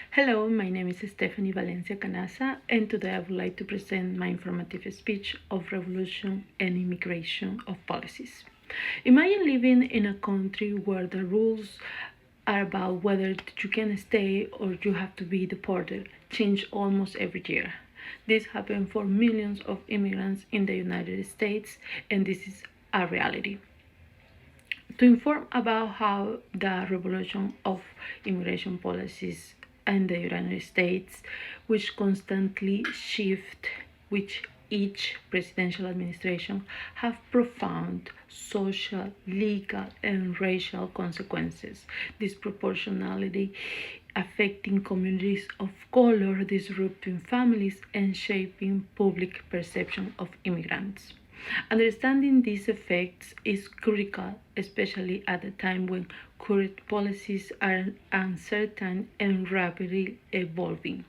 Hello, my name is Stephanie Valencia Canasa, and today I would like to present my informative speech of revolution and immigration of policies. Imagine living in a country where the rules are about whether you can stay or you have to be deported, change almost every year. This happens for millions of immigrants in the United States, and this is a reality. To inform about how the revolution of immigration policies in the United States, which constantly shift, which each presidential administration have profound social, legal, and racial consequences, disproportionality affecting communities of color, disrupting families, and shaping public perception of immigrants. Understanding these effects is critical, especially at a time when current policies are uncertain and rapidly evolving.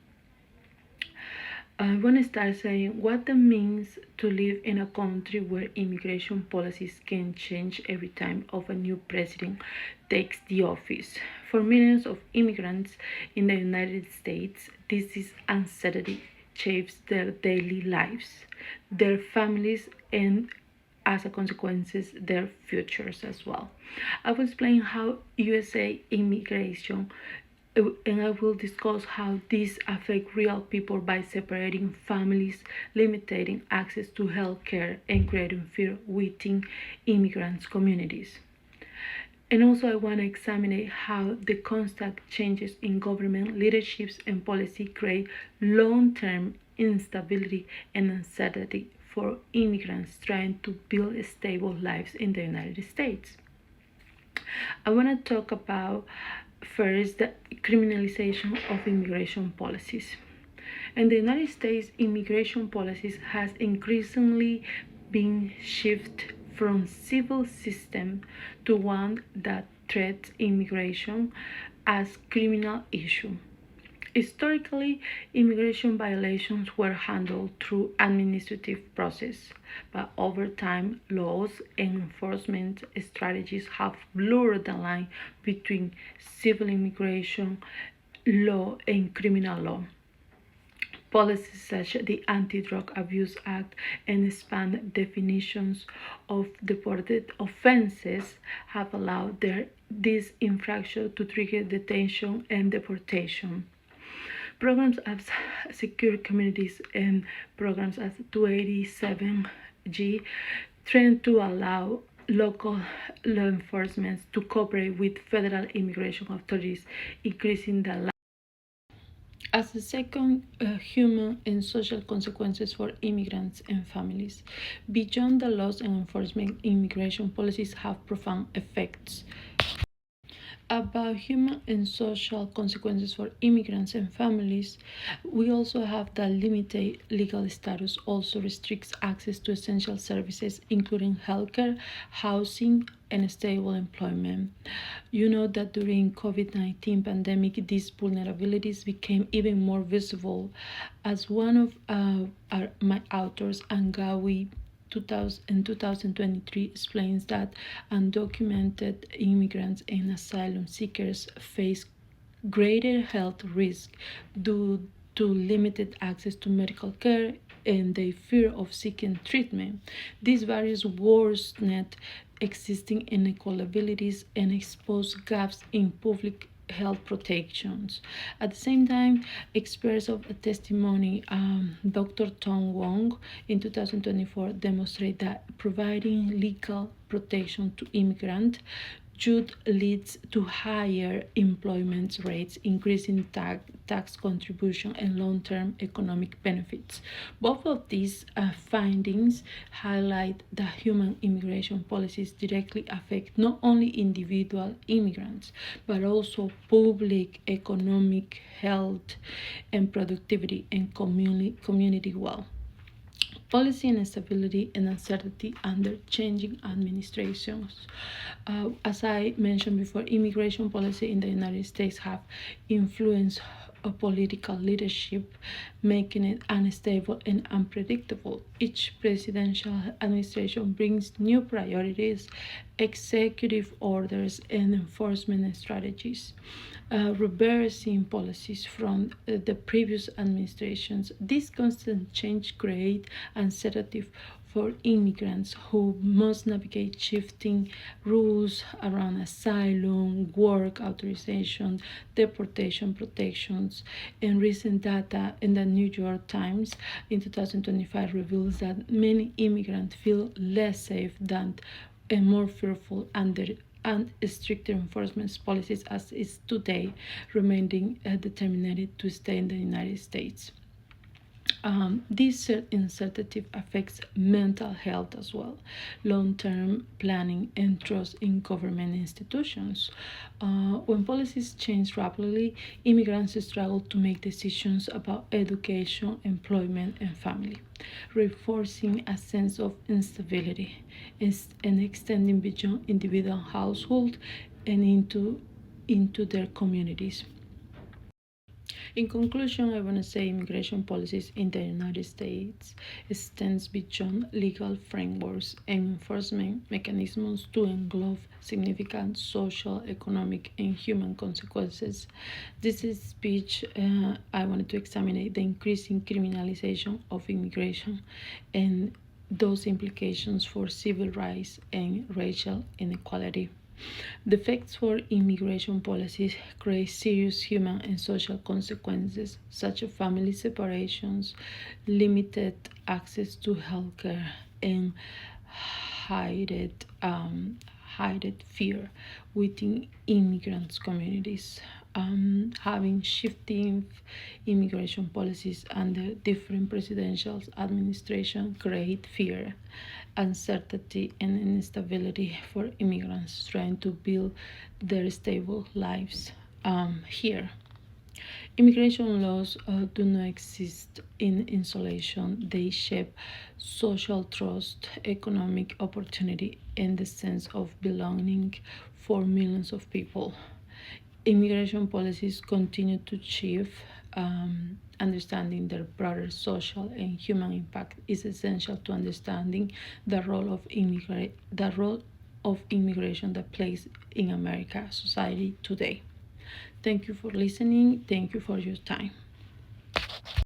I want to start saying what it means to live in a country where immigration policies can change every time of a new president takes the office. For millions of immigrants in the United States, this is uncertainty shapes their daily lives, their families, and as a consequence, their futures as well. I will explain how USA immigration and I will discuss how this affects real people by separating families, limiting access to health care, and creating fear within immigrants' communities. And also, I want to examine how the constant changes in government leaderships and policy create long-term instability and uncertainty for immigrants trying to build stable lives in the United States. I want to talk about first the criminalization of immigration policies. In the United States, immigration policies has increasingly been shifted from civil system to one that treats immigration as criminal issue. Historically, immigration violations were handled through administrative process, but over time, laws and enforcement strategies have blurred the line between civil immigration law and criminal law. Policies such as the Anti-Drug Abuse Act and expanded definitions of deported offenses have allowed this infraction to trigger detention and deportation. Programs as Secure Communities and programs as 287G tend to allow local law enforcement to cooperate with federal immigration authorities, increasing the as the second, human and social consequences for immigrants and families. Beyond the laws and enforcement, immigration policies have profound effects about human and social consequences for immigrants and families. We also have the limited legal status also restricts access to essential services including healthcare, housing, and stable employment. You know that during COVID-19 pandemic, these vulnerabilities became even more visible. As one of my authors, Angawi 2023 explains that undocumented immigrants and asylum seekers face greater health risk due to limited access to medical care and the fear of seeking treatment. These barriers worsened existing inequalities and expose gaps in public health protections. At the same time, experts of testimony, Dr. Tom Wong in 2024 demonstrate that providing legal protection to immigrants should lead to higher employment rates, increasing tax contribution and long-term economic benefits. Both of these findings highlight that human immigration policies directly affect not only individual immigrants, but also public, economic, health, and productivity and community well. Policy instability and uncertainty under changing administrations. As I mentioned before, immigration policy in the United States have influenced political leadership, making it unstable and unpredictable. Each presidential administration brings new priorities, executive orders, and enforcement strategies. reversing policies from the previous administrations. This constant change creates uncertainty for immigrants who must navigate shifting rules around asylum, work authorization, deportation protections. And recent data in the New York Times in 2025 reveals that many immigrants feel less safe than and more fearful under and stricter enforcement policies as is today, remaining determined to stay in the United States. This uncertainty affects mental health as well, long-term planning and trust in government institutions. When policies change rapidly, immigrants struggle to make decisions about education, employment, and family, reinforcing a sense of instability and extending beyond individual households and into their communities. In conclusion, I want to say immigration policies in the United States extends beyond legal frameworks and enforcement mechanisms to englobe significant social, economic, and human consequences. This is speech I wanted to examine the increasing criminalization of immigration and those implications for civil rights and racial inequality. The effects for immigration policies create serious human and social consequences, such as family separations, limited access to healthcare, and heightened, heightened fear within immigrant communities. Having shifting immigration policies under different presidential administration create fear, uncertainty, and instability for immigrants trying to build their stable lives here. Immigration laws do not exist in isolation. They shape social trust, economic opportunity, and the sense of belonging for millions of people. Immigration policies continue to shift. Understanding their broader social and human impact is essential to understanding the role of immigration that plays in America society today. Thank you for listening. Thank you for your time.